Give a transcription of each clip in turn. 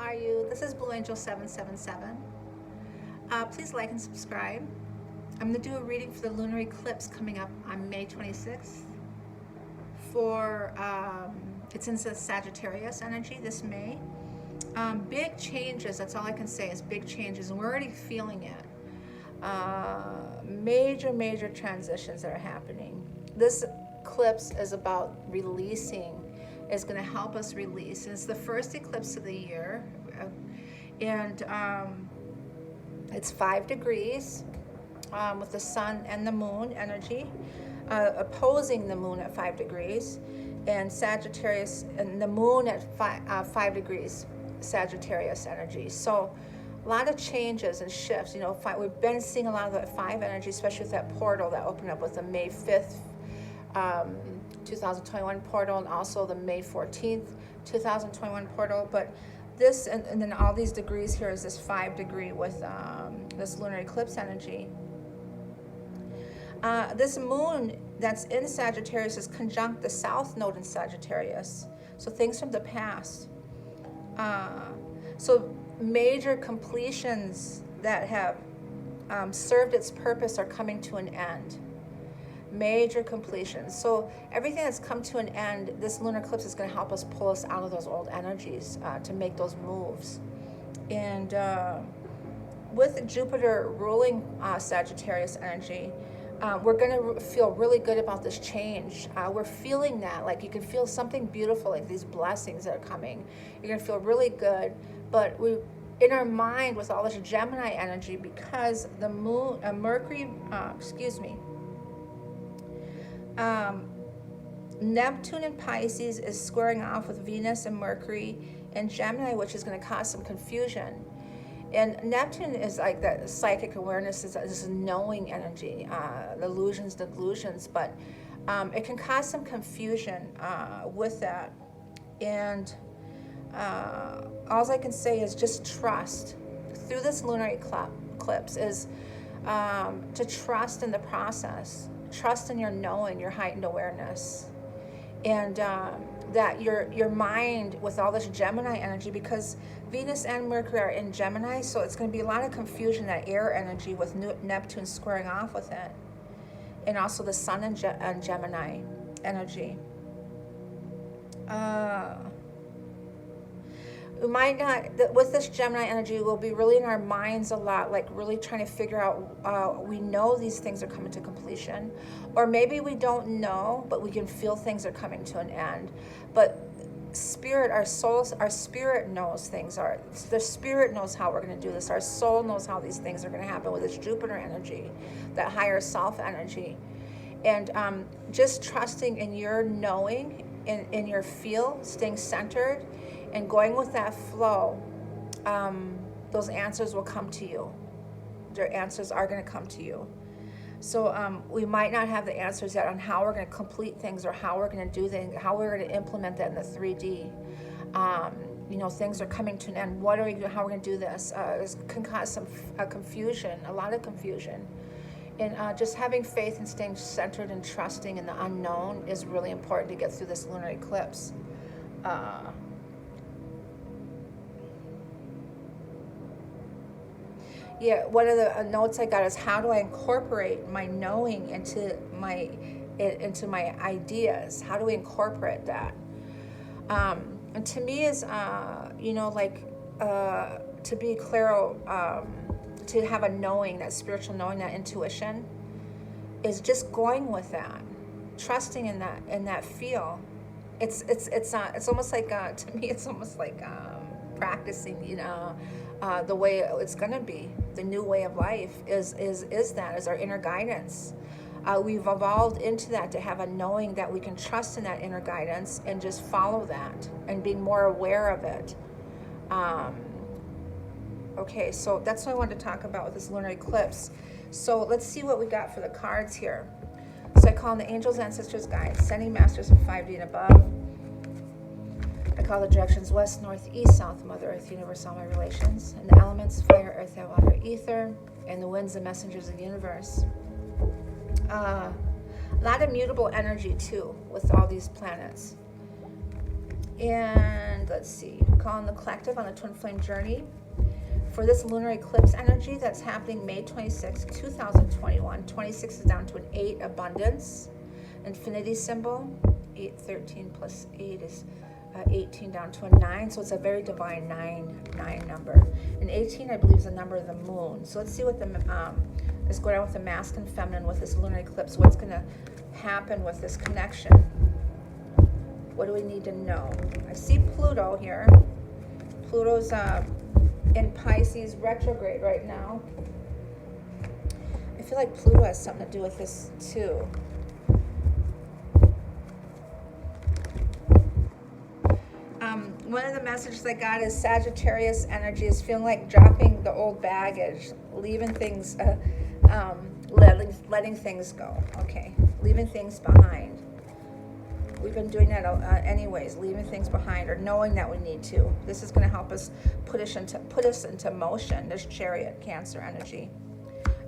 are you? This is Blue Angel 777. Please like and subscribe. I'm going to do a reading for the lunar eclipse coming up on May 26th. It's in the Sagittarius energy this May. Big changes, that's all I can say is big changes, and we're already feeling it. Major transitions that are happening. This eclipse is about releasing, is going to help us release. And it's the first eclipse of the year, and it's 5 degrees with the sun and the moon energy opposing the moon at 5 degrees, and Sagittarius and the moon at 5 degrees Sagittarius energy. So a lot of changes and shifts. You know, we've been seeing a lot of the 5 energy, especially with that portal that opened up with the May 5th 2021 portal, and also the May 14th 2021 portal. But this and then all these degrees here is this 5 degree with this lunar eclipse energy. This moon that's in Sagittarius is conjunct the south node in Sagittarius, so things from the past. So major completions that have served its purpose are coming to an end. Major completions. So everything that's come to an end, this lunar eclipse is going to help us pull us out of those old energies to make those moves. And with Jupiter ruling Sagittarius energy, we're going to feel really good about this change. We're feeling that, like you can feel something beautiful, like these blessings that are coming. You're going to feel really good, but we, in our mind, with all this Gemini energy, because the moon, Mercury, Neptune in Pisces is squaring off with Venus and Mercury in Gemini, which is going to cause some confusion. And Neptune is like that psychic awareness, is this knowing energy, illusions, delusions, but it can cause some confusion with that. And all I can say is just trust. Through this lunar eclipse is to trust in the process, trust in your knowing, your heightened awareness, and that your mind with all this Gemini energy, because Venus and Mercury are in Gemini, so it's going to be a lot of confusion, that air energy with Neptune squaring off with it, and also the sun and Gemini energy. We might not, with this Gemini energy, we'll be really in our minds a lot, like really trying to figure out, we know these things are coming to completion, or maybe we don't know, but we can feel things are coming to an end. But spirit, our souls, our spirit knows things are, the spirit knows how we're going to do this. Our soul knows how these things are going to happen with this Jupiter energy, that higher self energy. And just trusting in your knowing, in your feel, staying centered, and going with that flow, those answers will come to you. Their answers are going to come to you. So we might not have the answers yet on how we're going to complete things, or how we're going to do things, how we're going to implement that in the 3D. You know, things are coming to an end. What are we doing? How we're going to do this? This can cause some confusion, a lot of confusion. And just having faith and staying centered and trusting in the unknown is really important to get through this lunar eclipse. Yeah, one of the notes I got is, how do I incorporate my knowing into my ideas? How do we incorporate that? And to me is, you know, like to be clairo, to have a knowing, that spiritual knowing, that intuition, is just going with that, trusting in that feel. It's almost like to me, it's almost like practicing, you know. The way it's going to be, the new way of life is our inner guidance. We've evolved into that, to have a knowing that we can trust in that inner guidance and just follow that and being more aware of it. Okay, so that's what I wanted to talk about with this lunar eclipse. So let's see what we got for the cards here. So I call on the angels, ancestors, guides, sending masters of 5D and above. I call the directions west, north, east, south, Mother Earth, universe, all my relations, and the elements, fire, earth, air, water, ether, and the winds, the messengers of the universe. A lot of mutable energy too with all these planets. And let's see, calling the collective on the twin flame journey for this lunar eclipse energy that's happening May 26, 2021. 26 is down to an 8, abundance, infinity symbol. 8, 13 plus 8 is 18 down to a 9, so it's a very divine 9 number. And 18, I believe, is the number of the moon. So let's see what is going on with the masculine and feminine with this lunar eclipse. What's going to happen with this connection? What do we need to know? I see Pluto here. Pluto's in Pisces retrograde right now. I feel like Pluto has something to do with this too. One of the messages I got is Sagittarius energy is feeling like dropping the old baggage, leaving things, letting things go. Okay, leaving things behind. We've been doing that anyways, leaving things behind or knowing that we need to. This is going to help us put us into motion. There's Chariot, Cancer energy.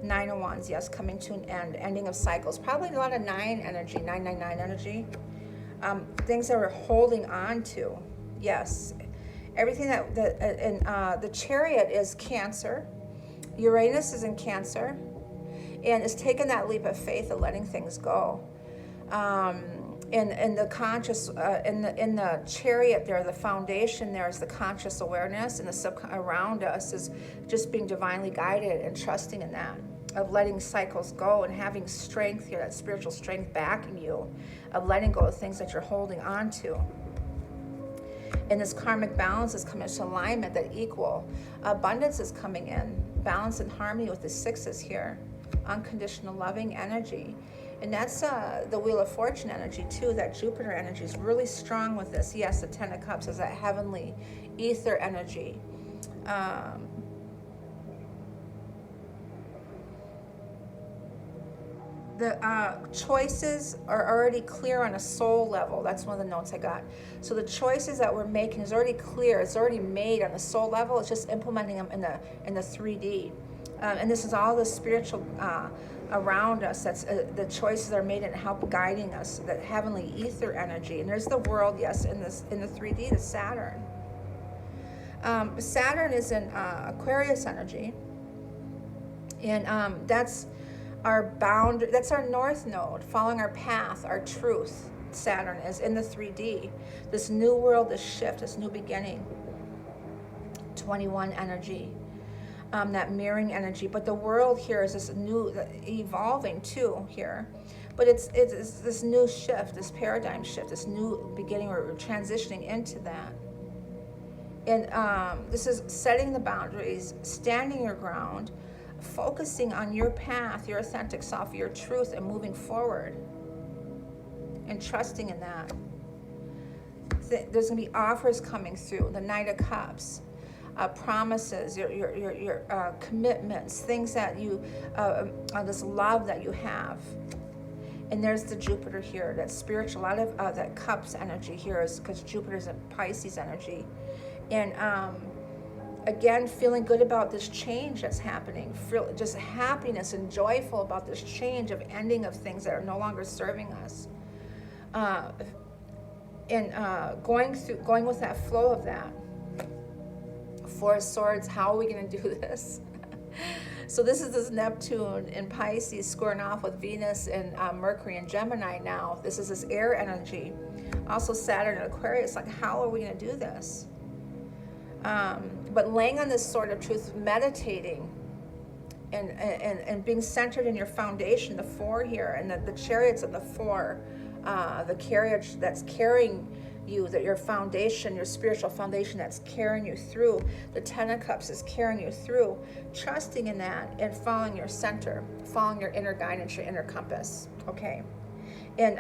9 of Wands, yes, coming to an end, ending of cycles. Probably a lot of 9 energy, 999 energy. Things that we're holding on to. Yes, everything the Chariot is Cancer. Uranus is in Cancer, and it's taking that leap of faith of letting things go. In the conscious, in the Chariot there, the foundation there is the conscious awareness, and the around us is just being divinely guided and trusting in that, of letting cycles go and having strength here, that spiritual strength backing you, of letting go of things that you're holding on to. And this karmic balance is coming into alignment, that equal abundance is coming in, balance and harmony with the 6s here, unconditional loving energy. And that's the Wheel of Fortune energy too. That Jupiter energy is really strong with this. Yes, the 10 of Cups is that heavenly ether energy. The choices are already clear on a soul level. That's one of the notes I got. So the choices that we're making is already clear. It's already made on the soul level. It's just implementing them in the 3D. And this is all the spiritual around us. That's the choices are made and help guiding us. That heavenly ether energy. And there's the world, yes, in the 3D, the Saturn. Saturn is in Aquarius energy, and that's our boundary. That's our north node, following our path, our truth. Saturn is in the 3D. This new world, this shift, this new beginning. 21 energy. That mirroring energy, but the world here is this new, evolving too here, but it's this new shift, this paradigm shift, this new beginning where we're transitioning into that. And this is setting the boundaries, standing your ground, focusing on your path, your authentic self, your truth, and moving forward and trusting in that. There's going to be offers coming through, the Knight of Cups. Promises, your commitments, things that you, this love that you have. And there's the Jupiter here, that spiritual, a lot of that Cups energy here is because Jupiter's in Pisces energy. And again, feeling good about this change that's happening, feel just happiness and joyful about this change of ending of things that are no longer serving us. And going with that flow of that. 4 of Swords, how are we going to do this? So this is this Neptune in Pisces squaring off with Venus and Mercury and Gemini now. This is this air energy. Also Saturn and Aquarius, like how are we going to do this? But laying on this sword of truth, meditating and being centered in your foundation, the 4 here, and the Chariots of the 4, the carriage that's carrying you, that your foundation, your spiritual foundation that's carrying you through. The 10 of Cups is carrying you through, trusting in that and following your center, following your inner guidance, your inner compass. Okay. And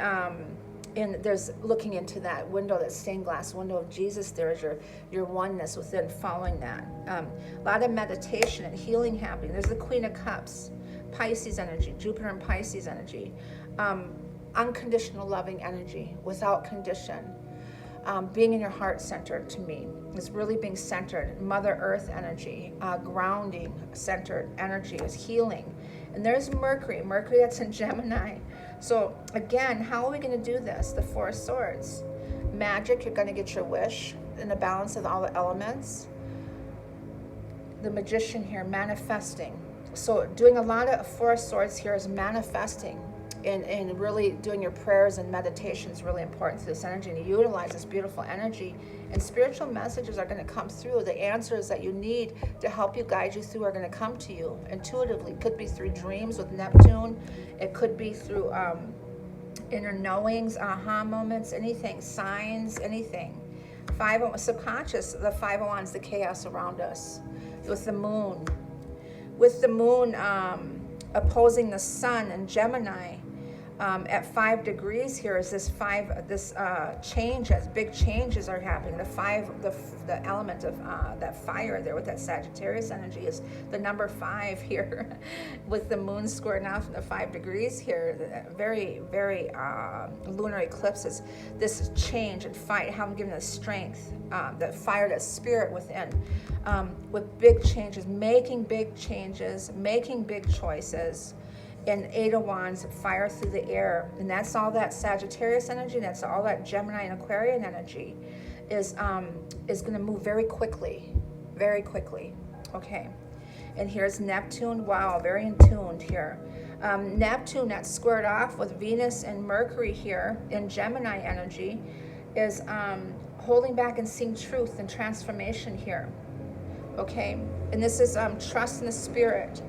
there's looking into that window, that stained glass window of Jesus. There is your oneness within, following that. A lot of meditation and healing happening. There's the Queen of Cups, Pisces energy, Jupiter and Pisces energy. Unconditional loving energy, without condition. Being in your heart center, to me, is really being centered. Mother Earth energy, grounding centered energy is healing. And there's Mercury that's in Gemini. So again, how are we going to do this? The 4 of Swords. Magic, you're going to get your wish. in the balance of all the elements. The Magician here, manifesting. So doing a lot of Four of Swords here is manifesting, and really doing your prayers and meditation is really important to this energy, and you utilize this beautiful energy, and spiritual messages are going to come through. The answers that you need to help you, guide you through, are going to come to you intuitively. It could be through dreams with Neptune. It could be through inner knowings, aha moments, anything, signs, anything. Subconscious, the Five of Wands, the chaos around us. With the moon. With the moon opposing the sun in Gemini, at 5 degrees here is this change, as big changes are happening. The element of that fire there with that Sagittarius energy is the number 5 here, with the moon squaring off in the 5 degrees here. Very, very lunar eclipses. This change and fight, how I'm giving the strength, that fire, that spirit within, with big changes, making big changes, making big choices. And 8 of Wands, fire through the air, and that's all that Sagittarius energy, and that's all that Gemini and Aquarian energy is going to move very quickly, okay. And here's Neptune. Wow, very in tuned here. Neptune, that's squared off with Venus and Mercury here in Gemini energy, is holding back and seeing truth and transformation here, okay. And this is trust in the spirit.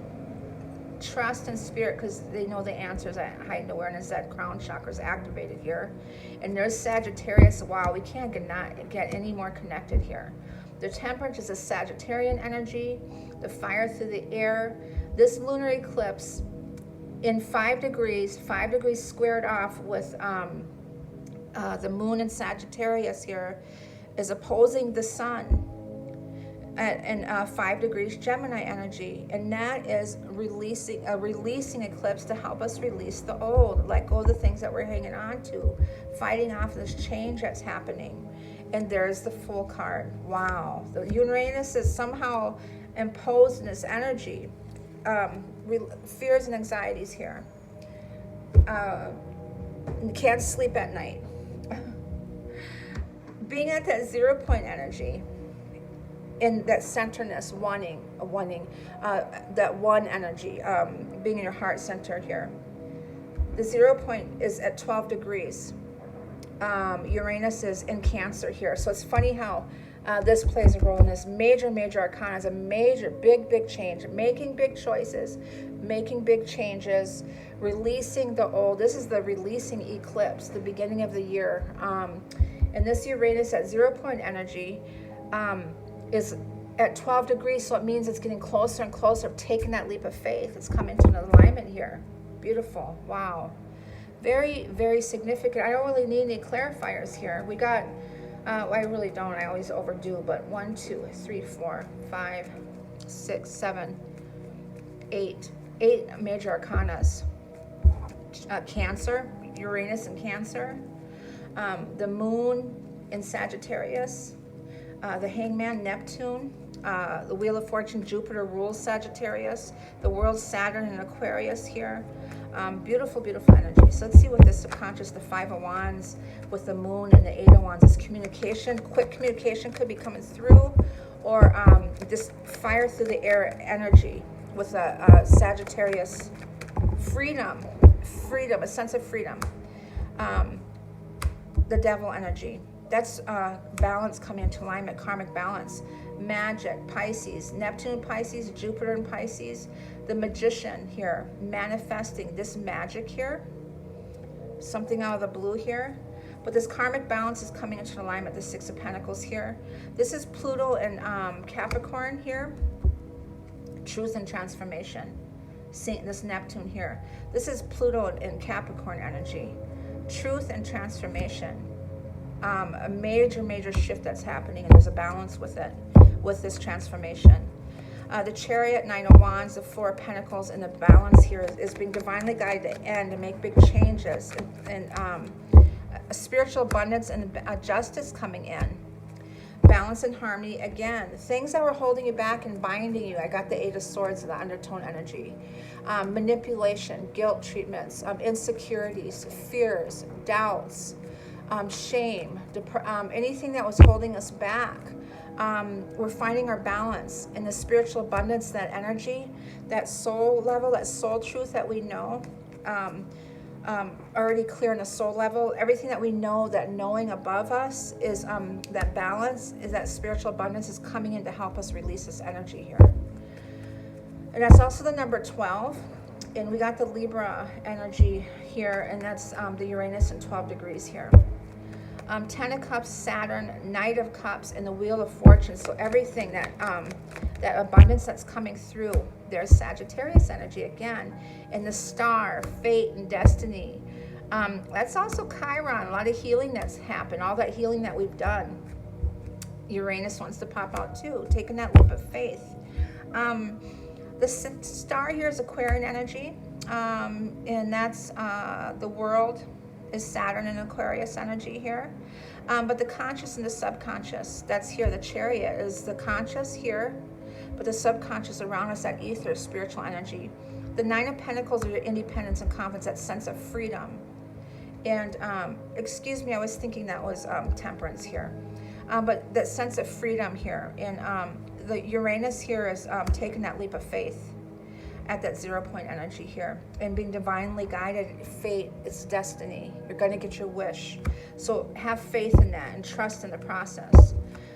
Trust and spirit, because they know the answers at heightened awareness. That crown chakra is activated here. And there's Sagittarius. Wow, we can't get any more connected here. The Temperance is a Sagittarian energy, the fire through the air. This lunar eclipse in 5 degrees squared off with the moon in Sagittarius here, is opposing the sun at 5 degrees Gemini energy, and that is releasing eclipse to help us release the old, let go of the things that we're hanging on to, fighting off this change that's happening. And there's the Fool card. Wow, the Uranus is somehow imposed in this energy. Fears and anxieties here. Can't sleep at night. Being at that 0 point energy, in that centerness, wanting that one energy, being in your heart center here. The 0 point is at 12 degrees. Uranus is in Cancer here. So it's funny how this plays a role in this major arcana. Is a major, big change, making big choices, making big changes, releasing the old. This is the releasing eclipse, the beginning of the year. And this Uranus at 0 point energy, is at 12 degrees, so it means it's getting closer and closer, taking that leap of faith. It's coming to an alignment here. Beautiful. Wow. Very, very significant. I don't really need any clarifiers here. We got, well, I really don't. I always overdo, but 1, 2, 3, 4, 5, 6, 7, 8 major arcanas. Cancer, Uranus in Cancer, the moon in Sagittarius, the Hangman, Neptune, the Wheel of Fortune, Jupiter rules Sagittarius, the world, Saturn and Aquarius here. Beautiful energy. So let's see what this subconscious, the 5 of Wands with the moon and the 8 of Wands is. Communication, quick communication could be coming through, or this fire through the air energy with a Sagittarius. Freedom, a sense of freedom. The Devil energy. That's balance coming into alignment, karmic balance. Magic, Pisces, Neptune, Pisces, Jupiter and Pisces. The Magician here, manifesting this magic here. Something out of the blue here. But this karmic balance is coming into alignment, the 6 of Pentacles here. This is Pluto and Capricorn here. Truth and transformation. Seeing this Neptune here. This is Pluto and Capricorn energy. Truth and transformation. A major shift that's happening, and there's a balance with it, with this transformation. The Chariot, 9 of Wands, the 4 of Pentacles, and the balance here is being divinely guided to end and make big changes, and a spiritual abundance and justice coming in. Balance and harmony again. Things that were holding you back and binding you. I got the 8 of Swords, the undertone energy. Manipulation, guilt treatments, insecurities, fears, doubts. shame, anything that was holding us back. We're finding our balance in the spiritual abundance, that energy, that soul level, that soul truth that we know, already clear in the soul level. Everything that we know, that knowing above us is that balance, is that spiritual abundance is coming in to help us release this energy here. And that's also the number 12. And we got the Libra energy here, and that's the Uranus in 12 degrees here. 10 of Cups, Saturn, Knight of Cups, and the Wheel of Fortune. So everything that that abundance that's coming through. There's Sagittarius energy again, and the Star, fate and destiny. That's also Chiron, a lot of healing that's happened, all that healing that we've done. Uranus wants to pop out too, taking that leap of faith. The Star here is Aquarian energy, and that's the world is Saturn and Aquarius energy here. But the conscious and the subconscious, that's here. The Chariot is the conscious here, but the subconscious around us, that ether, spiritual energy. The Nine of Pentacles are your independence and confidence, that sense of freedom. And excuse me, I was thinking that was Temperance here. But that sense of freedom here. And the Uranus here is taking that leap of faith at that 0 point energy here, and being divinely guided. Fate, it's destiny. You're going to get your wish. So have faith in that and trust in the process.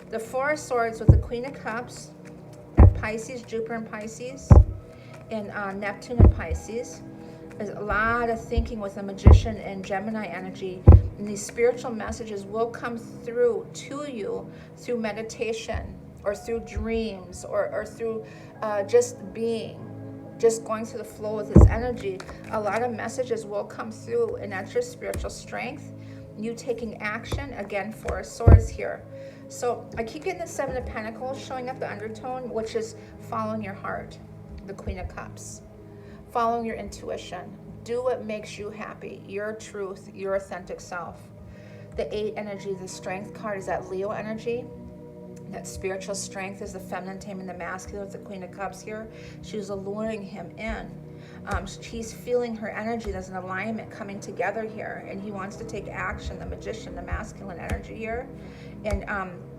The Four of Swords with the Queen of Cups, and Pisces, Jupiter and Pisces, and Neptune and Pisces. There's a lot of thinking with the Magician and Gemini energy, and these spiritual messages will come through to you through meditation or through dreams or through just being. Just going through the flow with this energy. A lot of messages will come through, and that's your spiritual strength. You taking action. Again, Four of Swords here. So I keep getting the Seven of Pentacles showing up, the undertone, which is following your heart. The Queen of Cups. Following your intuition. Do what makes you happy. Your truth, your authentic self. The 8 energy, the Strength card, is that Leo energy. That spiritual strength is the feminine taming the masculine with the Queen of Cups here. She's alluring him in. He's feeling her energy. There's an alignment coming together here, and he wants to take action. The Magician, the masculine energy here, and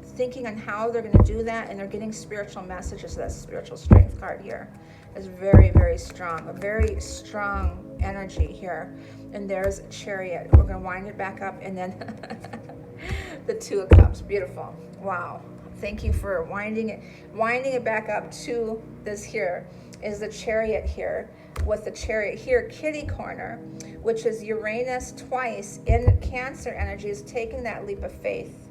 thinking on how they're going to do that, and they're getting spiritual messages. So that spiritual strength card here is very, very strong. A very strong energy here. And there's a Chariot. We're going to wind it back up, and then the Two of Cups. Beautiful. Wow. Thank you for winding it back up to this. Here is the Chariot here, with the Chariot here, kitty corner, which is Uranus twice in Cancer energy, is taking that leap of faith.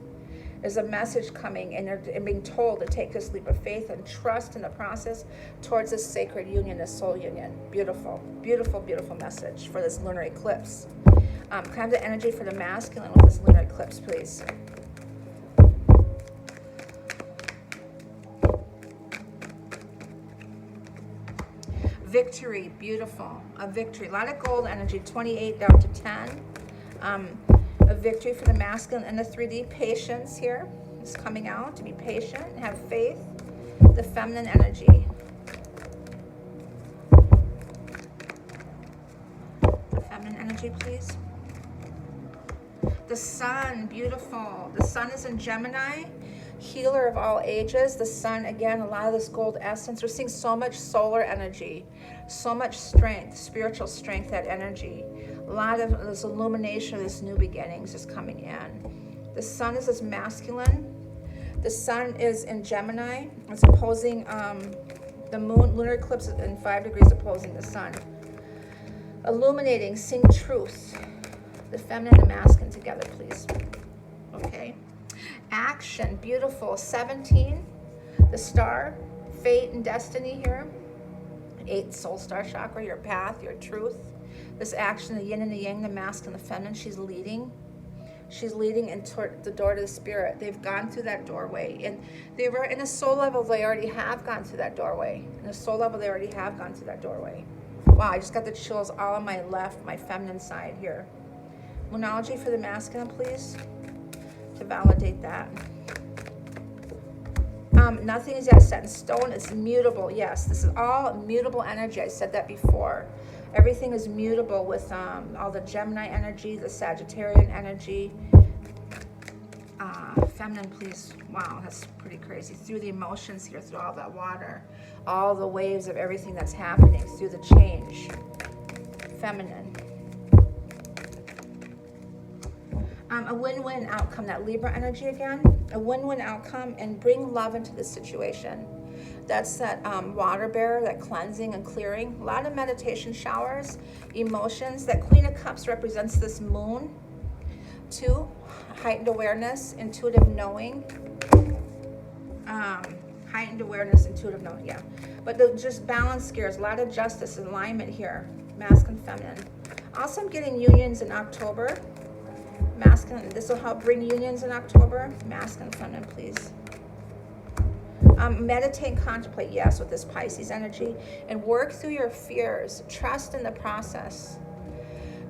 There's a message coming, and they're being told to take this leap of faith and trust in the process towards this sacred union, this soul union. Beautiful, beautiful, beautiful message for this lunar eclipse. Kind of the energy for the masculine with this lunar eclipse, please. Victory, beautiful. A victory. A lot of gold energy, 28 down to 10. A victory for the masculine and the 3D. Patience here is coming out. To be patient and have faith. The feminine energy. The feminine energy, please. The Sun, beautiful. The Sun is in Gemini. Healer of all ages. The Sun, again, a lot of this gold essence. We're seeing so much solar energy, so much strength, spiritual strength, that energy. A lot of this illumination of this new beginnings is coming in. The Sun is this masculine. The Sun is in Gemini. It's opposing the moon. Lunar eclipse in 5 degrees opposing the Sun. Illuminating, seeing truth. The feminine and the masculine together, please. Okay. Action, beautiful. 17, the Star, fate and destiny here. 8, soul star chakra, your path, your truth. This action, the yin and the yang, the masculine and the feminine, she's leading. She's leading into the door to the spirit. They've gone through that doorway. And they were in a soul level, they already have gone through that doorway. In a soul level, they already have gone through that doorway. Wow, I just got the chills all on my left, my feminine side here. Moonology for the masculine, please. To validate that. Nothing is yet set in stone. It's mutable. Yes, this is all mutable energy. I said that before. Everything is mutable with all the Gemini energy, the Sagittarian energy, Feminine, please. Wow, that's pretty crazy. Through the emotions here, through all that water, all the waves of everything that's happening, through the change. Feminine. A win-win outcome, that Libra energy again. A win-win outcome, and bring love into the situation. That's that water bearer, that cleansing and clearing. A lot of meditation showers, emotions. That Queen of Cups represents this moon. 2, heightened awareness, intuitive knowing. Heightened awareness, intuitive knowing, yeah. But just balance gears, a lot of justice and alignment here, masculine, feminine. Also, I'm getting unions in October. Masculine, this will help bring unions in October. Masculine, feminine, please. Meditate and contemplate, yes, with this Pisces energy. And work through your fears. Trust in the process.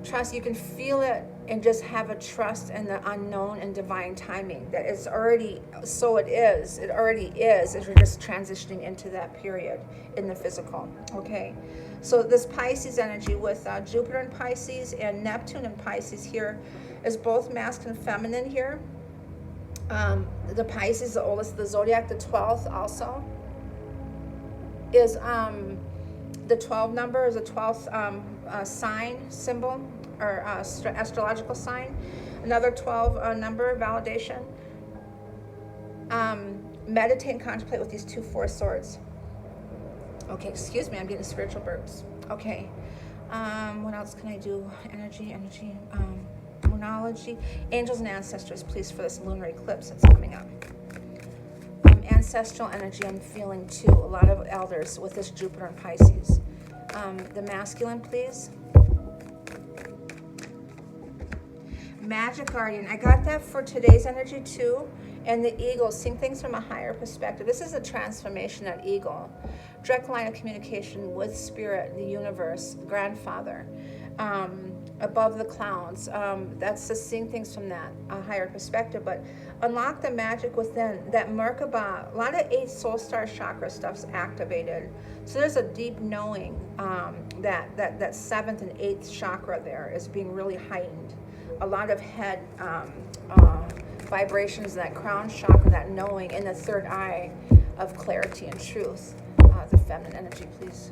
Trust, you can feel it, and just have a trust in the unknown and divine timing. That it's already, so it is. It already is, as you're just transitioning into that period in the physical, okay? So this Pisces energy with Jupiter in Pisces and Neptune in Pisces here is both masculine and feminine here. The Pisces, the oldest, the zodiac, the 12th also is the 12 number is a 12th sign symbol, or astrological sign. Another 12 number validation. Meditate and contemplate with these 2 4 swords. Okay, excuse me, I'm getting spiritual burps. Okay, what else can I do? Energy, moonology. Angels and ancestors, please, for this lunar eclipse that's coming up. Ancestral energy I'm feeling too. A lot of elders with this Jupiter and Pisces. The masculine, please. Magic guardian. I got that for today's energy too. And the eagle, seeing things from a higher perspective. This is a transformation, that eagle. Direct line of communication with spirit, the universe, the grandfather. Above the clouds. That's just seeing things from that higher perspective. But unlock the magic within. That Merkaba, a lot of 8 soul star chakra stuff's activated. So there's a deep knowing that 7th and 8th chakra there is being really heightened. A lot of head vibrations, that crown chakra, that knowing, and the third eye of clarity and truth. The feminine energy, please.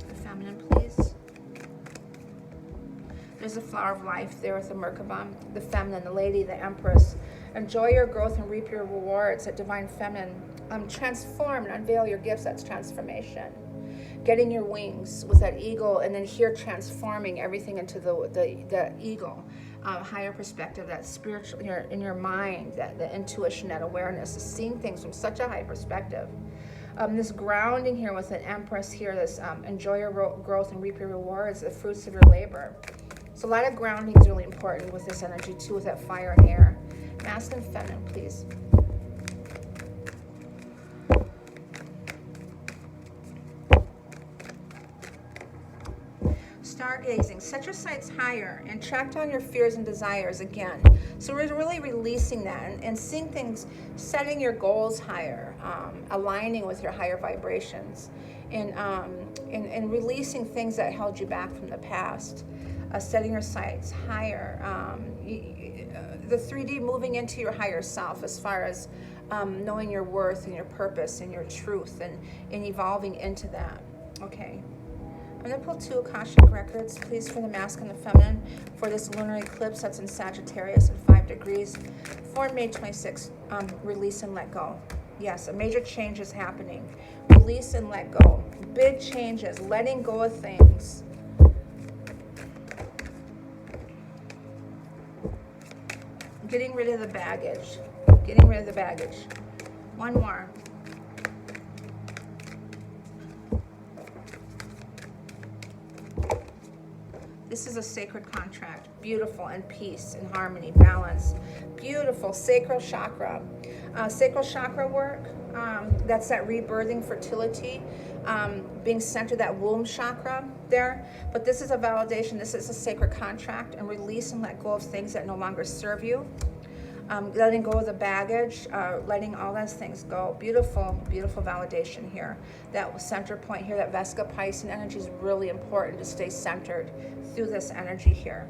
The feminine, please. There's a flower of life there with the Merkaba. The feminine, the lady, the empress. Enjoy your growth and reap your rewards. That divine feminine. Transform and unveil your gifts. That's transformation. Getting your wings with that eagle, and then here transforming everything into the eagle. Higher perspective, that spiritual, in your mind, that the intuition, that awareness, seeing things from such a high perspective. This grounding here with an empress here, this enjoy your growth and reap your rewards, the fruits of your labor. So a lot of grounding is really important with this energy too, with that fire and air. Masculine, feminine, please. Stargazing, set your sights higher and track down your fears and desires again. So we're really releasing that and seeing things, setting your goals higher, aligning with your higher vibrations, and releasing things that held you back from the past. Setting your sights higher, the 3D, moving into your higher self as far as knowing your worth and your purpose and your truth, and evolving into that. Okay. I'm going to pull 2 Akashic records, please, for the masculine and the feminine, for this lunar eclipse that's in Sagittarius at 5 degrees. For May 26th, release and let go. Yes, a major change is happening. Release and let go. Big changes, letting go of things. Getting rid of the baggage. Getting rid of the baggage. One more. This is a sacred contract, beautiful, and peace and harmony, balance. Beautiful, sacral chakra. Sacral chakra work, that's that rebirthing, fertility, being centered, that womb chakra there. But this is a validation, this is a sacred contract, and release and let go of things that no longer serve you. letting go of the baggage, letting all those things go. Beautiful, beautiful validation here. That center point here, that Vesica Piscean energy is really important to stay centered through this energy here.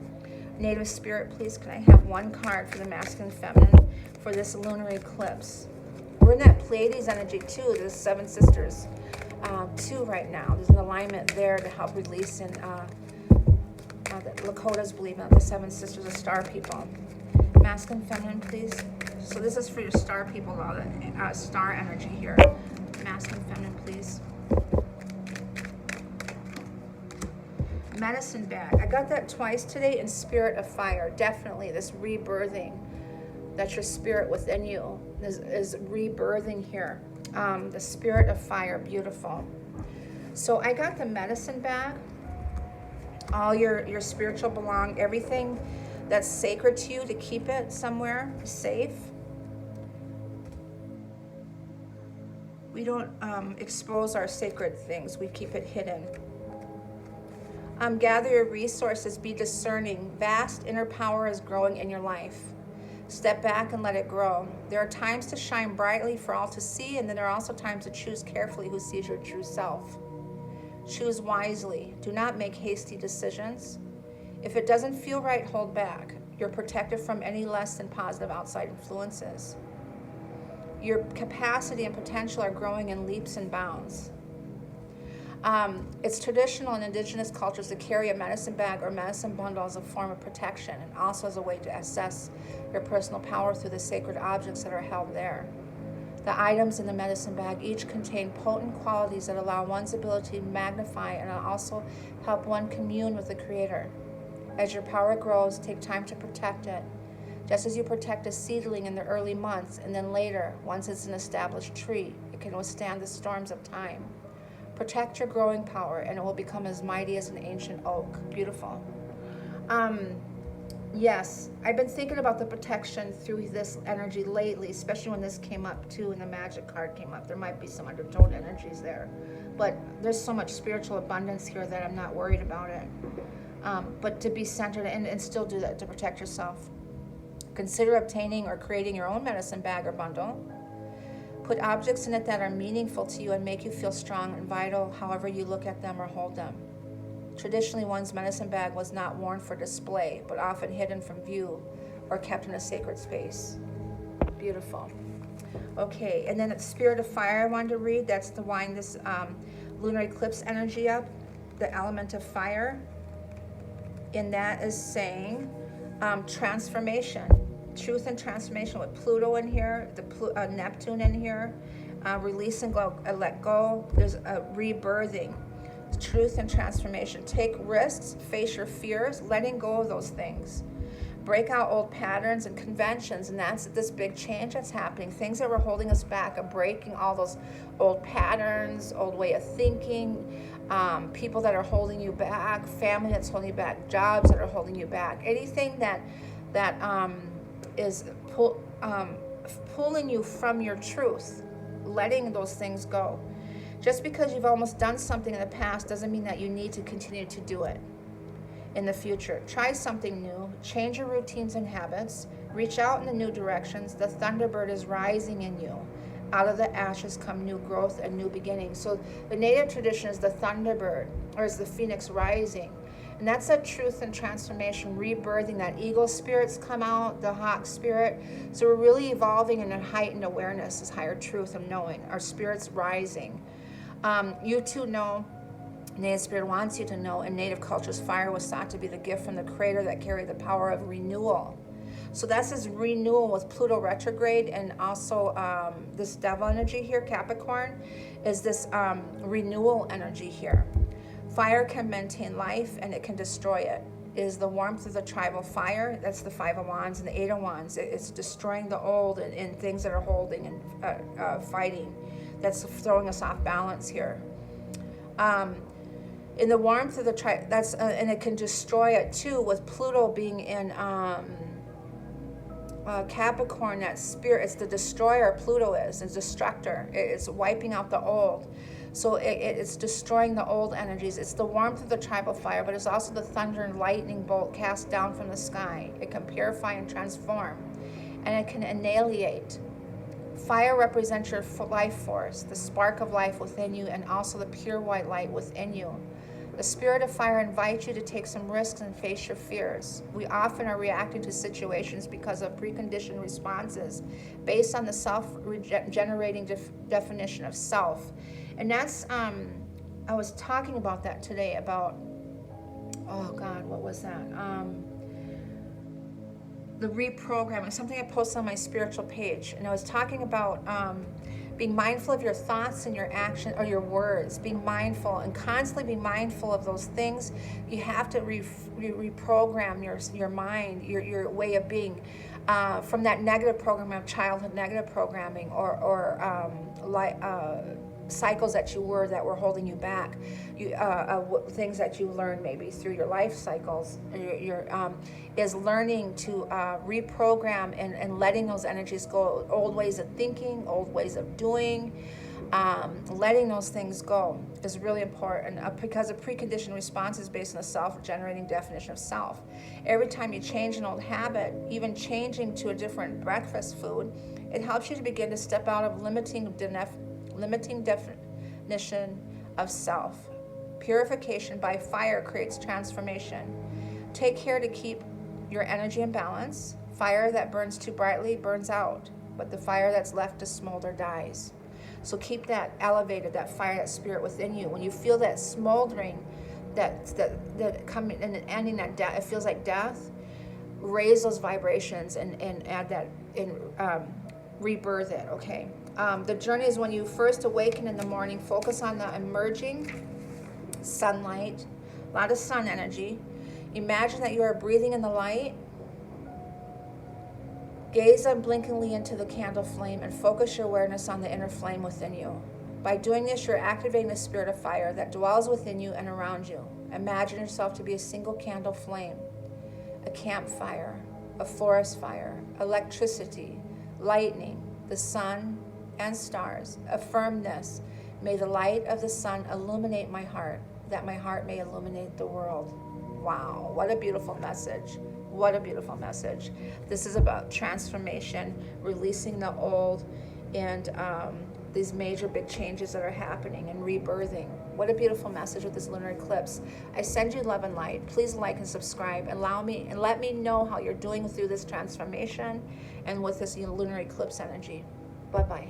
Native Spirit, please, can I have one card for the masculine and feminine for this lunar eclipse? We're in that Pleiades energy too, the seven sisters too right now. There's an alignment there to help release, and the Lakotas believe in the seven sisters of star people. Masculine, feminine, please. So this is for your star people, all the star energy here. Masculine, feminine, please. Medicine bag. I got that twice today in Spirit of Fire. Definitely this rebirthing that your spirit within you is rebirthing here. The Spirit of Fire, beautiful. So I got the medicine bag. All your spiritual everything that's sacred to you, to keep it somewhere safe. We don't expose our sacred things. We keep it hidden. Gather your resources, be discerning. Vast inner power is growing in your life. Step back and let it grow. There are times to shine brightly for all to see, and then there are also times to choose carefully who sees your true self. Choose wisely. Do not make hasty decisions. If it doesn't feel right, hold back. You're protected from any less than positive outside influences. Your capacity and potential are growing in leaps and bounds. It's traditional in indigenous cultures to carry a medicine bag or medicine bundle as a form of protection, and also as a way to assess your personal power through the sacred objects that are held there. The items in the medicine bag each contain potent qualities that allow one's ability to magnify and also help one commune with the Creator. As your power grows, take time to protect it, just as you protect a seedling in the early months, and then later, once it's an established tree, it can withstand the storms of time. Protect your growing power, and it will become as mighty as an ancient oak. Beautiful. Yes, I've been thinking about the protection through this energy lately, especially when this came up too, and the magic card came up. There might be some undertone energies there, but there's so much spiritual abundance here that I'm not worried about it. But to be centered and still do that, to protect yourself. Consider obtaining or creating your own medicine bag or bundle. Put objects in it that are meaningful to you and make you feel strong and vital, however you look at them or hold them. Traditionally, one's medicine bag was not worn for display, but often hidden from view or kept in a sacred space. Beautiful. Okay, and then it's Spirit of Fire I wanted to read. That's to wind this lunar eclipse energy up, the element of fire. And that is saying transformation. Truth and transformation with Pluto in here, the Neptune in here, release and let go. There's a rebirthing, truth and transformation. Take risks, face your fears, letting go of those things. Break out old patterns and conventions, and that's this big change that's happening. Things that were holding us back are breaking all those old patterns, old way of thinking, people that are holding you back, family that's holding you back, jobs that are holding you back. Anything that is pulling you from your truth, letting those things go. Just because you've almost done something in the past doesn't mean that you need to continue to do it in the future. Try something new, change your routines and habits, reach out in the new directions. The Thunderbird is rising in you. Out of the ashes come new growth and new beginnings. So the native tradition is the Thunderbird, or is the Phoenix rising. And that's a truth and transformation, rebirthing. That eagle spirits come out, the hawk spirit. So we're really evolving in a heightened awareness, this higher truth of knowing. Our spirit's rising. You too know, Native Spirit wants you to know, in Native cultures, fire was thought to be the gift from the Creator that carried the power of renewal. So that's this renewal with Pluto retrograde, and also this devil energy here, Capricorn, is this renewal energy here. Fire can maintain life and it can destroy it. It is the warmth of the tribal fire. That's the Five of Wands and the Eight of Wands. It's destroying the old and things that are holding and fighting. That's throwing us off balance here. In the warmth of the tribe, that's and it can destroy it too, with Pluto being in Capricorn. That spirit, it's the destroyer. Pluto is destructor. It's wiping out the old. So it's destroying the old energies. It's the warmth of the tribal fire, but it's also the thunder and lightning bolt cast down from the sky. It can purify and transform. and it can annihilate. Fire represents your life force, the spark of life within you, and also the pure white light within you. The spirit of fire invites you to take some risks and face your fears. We often are reacting to situations because of preconditioned responses based on the self-generating definition of self. And that's, I was talking about that today about, oh God, what was that? The reprogramming, something I posted on my spiritual page. And I was talking about being mindful of your thoughts and your action, or your words, being mindful and constantly be mindful of those things. You have to reprogram your mind, your way of being, from that negative programming of childhood negative programming, or cycles that were holding you back, things that you learned maybe through your life cycles, is learning to reprogram and letting those energies go, old ways of thinking, old ways of doing, letting those things go is really important, because a preconditioned response is based on a self-generating definition of self. Every time you change an old habit, even changing to a different breakfast food, it helps you to begin to step out of limiting definition of self. Purification by fire creates transformation. Take care to keep your energy in balance. Fire that burns too brightly burns out, but the fire that's left to smolder dies. So keep that elevated, that fire, that spirit within you. When you feel that smoldering, that coming and ending, that death, it feels like death, raise those vibrations and add that in, rebirth it, okay? The journey is when you first awaken in the morning, focus on the emerging sunlight, a lot of sun energy. Imagine that you are breathing in the light. Gaze unblinkingly into the candle flame and focus your awareness on the inner flame within you. By doing this, you're activating the spirit of fire that dwells within you and around you. Imagine yourself to be a single candle flame, a campfire, a forest fire, electricity, lightning, the sun, and stars. Affirm this. May the light of the sun illuminate my heart, that my heart may illuminate the world. Wow, what a beautiful message. What a beautiful message. This is about transformation, releasing the old, and these major big changes that are happening, and rebirthing. What a beautiful message with this lunar eclipse. I send you love and light. Please like and subscribe. Allow me and let me know how you're doing through this transformation and with this lunar eclipse energy. Bye-bye.